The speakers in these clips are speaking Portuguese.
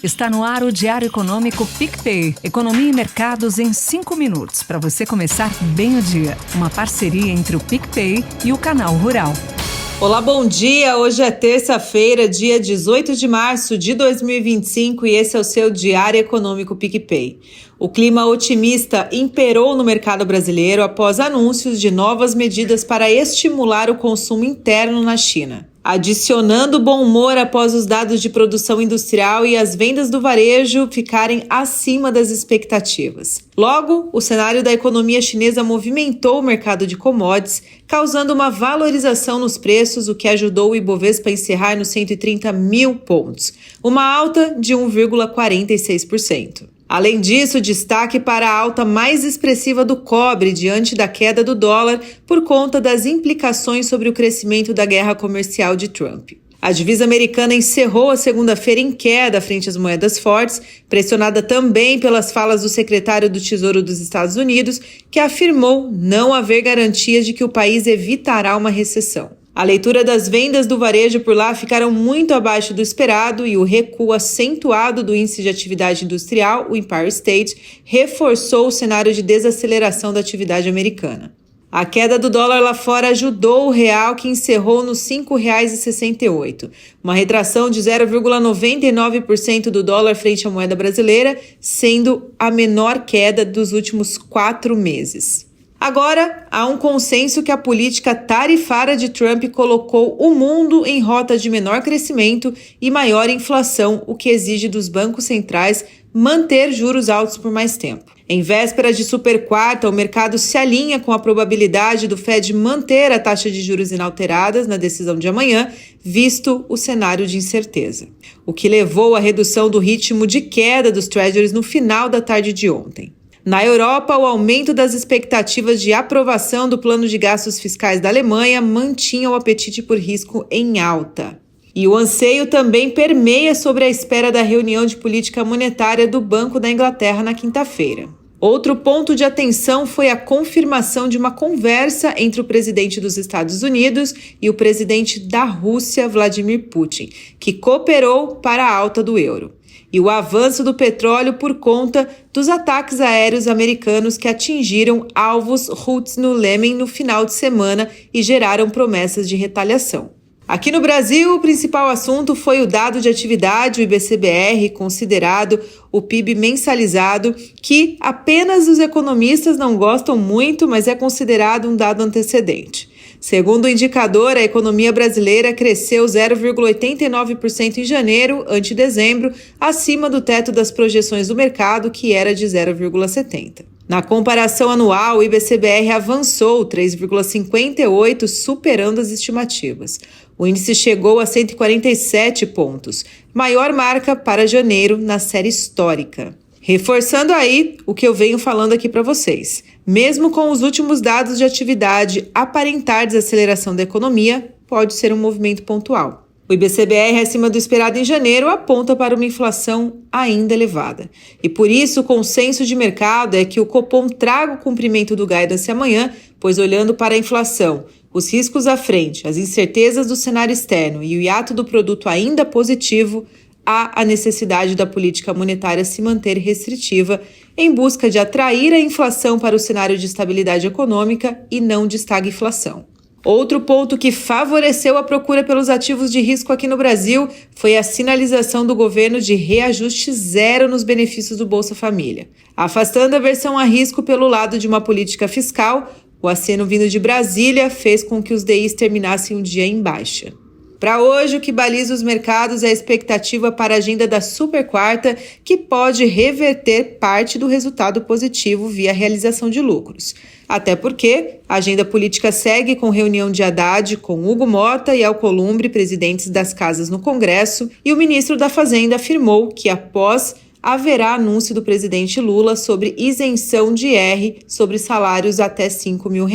Está no ar o Diário Econômico PicPay. Economia e mercados em 5 minutos, para você começar bem o dia. Uma parceria entre o PicPay e o Canal Rural. Olá, bom dia! Hoje é terça-feira, dia 18 de março de 2025 e esse é o seu Diário Econômico PicPay. O clima otimista imperou no mercado brasileiro após anúncios de novas medidas para estimular o consumo interno na China, adicionando bom humor após os dados de produção industrial e as vendas do varejo ficarem acima das expectativas. Logo, o cenário da economia chinesa movimentou o mercado de commodities, causando uma valorização nos preços, o que ajudou o Ibovespa a encerrar nos 130 mil pontos, uma alta de 1,46%. Além disso, destaque para a alta mais expressiva do cobre diante da queda do dólar por conta das implicações sobre o crescimento da guerra comercial de Trump. A divisa americana encerrou a segunda-feira em queda frente às moedas fortes, pressionada também pelas falas do secretário do Tesouro dos Estados Unidos, que afirmou não haver garantias de que o país evitará uma recessão. A leitura das vendas do varejo por lá ficaram muito abaixo do esperado e o recuo acentuado do índice de atividade industrial, o Empire State, reforçou o cenário de desaceleração da atividade americana. A queda do dólar lá fora ajudou o real, que encerrou nos R$ 5,68, uma retração de 0,99% do dólar frente à moeda brasileira, sendo a menor queda dos últimos 4 meses. Agora, há um consenso que a política tarifária de Trump colocou o mundo em rota de menor crescimento e maior inflação, o que exige dos bancos centrais manter juros altos por mais tempo. Em véspera de super quarta, o mercado se alinha com a probabilidade do Fed manter a taxa de juros inalteradas na decisão de amanhã, visto o cenário de incerteza, o que levou à redução do ritmo de queda dos Treasuries no final da tarde de ontem. Na Europa, o aumento das expectativas de aprovação do plano de gastos fiscais da Alemanha mantinha o apetite por risco em alta. E o anseio também permeia sobre a espera da reunião de política monetária do Banco da Inglaterra na quinta-feira. Outro ponto de atenção foi a confirmação de uma conversa entre o presidente dos Estados Unidos e o presidente da Rússia, Vladimir Putin, que cooperou para a alta do euro. E o avanço do petróleo por conta dos ataques aéreos americanos que atingiram alvos Houthis no Iêmen no final de semana e geraram promessas de retaliação. Aqui no Brasil, o principal assunto foi o dado de atividade, o IBCBR, considerado o PIB mensalizado, que apenas os economistas não gostam muito, mas é considerado um dado antecedente. Segundo o indicador, a economia brasileira cresceu 0,89% em janeiro, ante dezembro, acima do teto das projeções do mercado, que era de 0,70%. Na comparação anual, o IBCBR avançou 3,58%, superando as estimativas. O índice chegou a 147 pontos, maior marca para janeiro na série histórica. Reforçando aí o que eu venho falando aqui para vocês. Mesmo com os últimos dados de atividade aparentar desaceleração da economia, pode ser um movimento pontual. O IBCBR acima do esperado em janeiro aponta para uma inflação ainda elevada. E por isso o consenso de mercado é que o Copom traga o cumprimento do guidance amanhã, pois olhando para a inflação, os riscos à frente, as incertezas do cenário externo e o hiato do produto ainda positivo, há a necessidade da política monetária se manter restritiva em busca de atrair a inflação para o cenário de estabilidade econômica e não de estagflação. Outro ponto que favoreceu a procura pelos ativos de risco aqui no Brasil foi a sinalização do governo de reajuste zero nos benefícios do Bolsa Família. Afastando a aversão a risco pelo lado de uma política fiscal, o aceno vindo de Brasília fez com que os DIs terminassem o dia em baixa. Para hoje, o que baliza os mercados é a expectativa para a agenda da super quarta, que pode reverter parte do resultado positivo via realização de lucros. Até porque a agenda política segue com reunião de Haddad com Hugo Mota e Alcolumbre, presidentes das casas no Congresso, e o ministro da Fazenda afirmou que após haverá anúncio do presidente Lula sobre isenção de IR sobre salários até R$ 5 mil.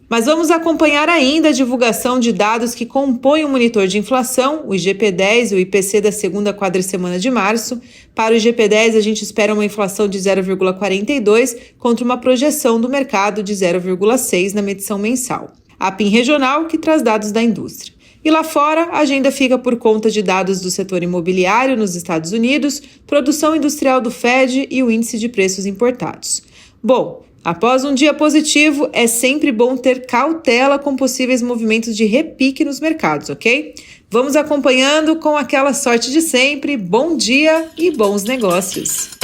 Mas vamos acompanhar ainda a divulgação de dados que compõem o monitor de inflação, o IGP-10 e o IPC da segunda quadricemana de março. Para o IGP-10, a gente espera uma inflação de 0,42 contra uma projeção do mercado de 0,6 na medição mensal. A PIN regional, que traz dados da indústria. E lá fora, a agenda fica por conta de dados do setor imobiliário nos Estados Unidos, produção industrial do Fed e o índice de preços importados. Bom, após um dia positivo, é sempre bom ter cautela com possíveis movimentos de repique nos mercados, ok? Vamos acompanhando com aquela sorte de sempre. Bom dia e bons negócios!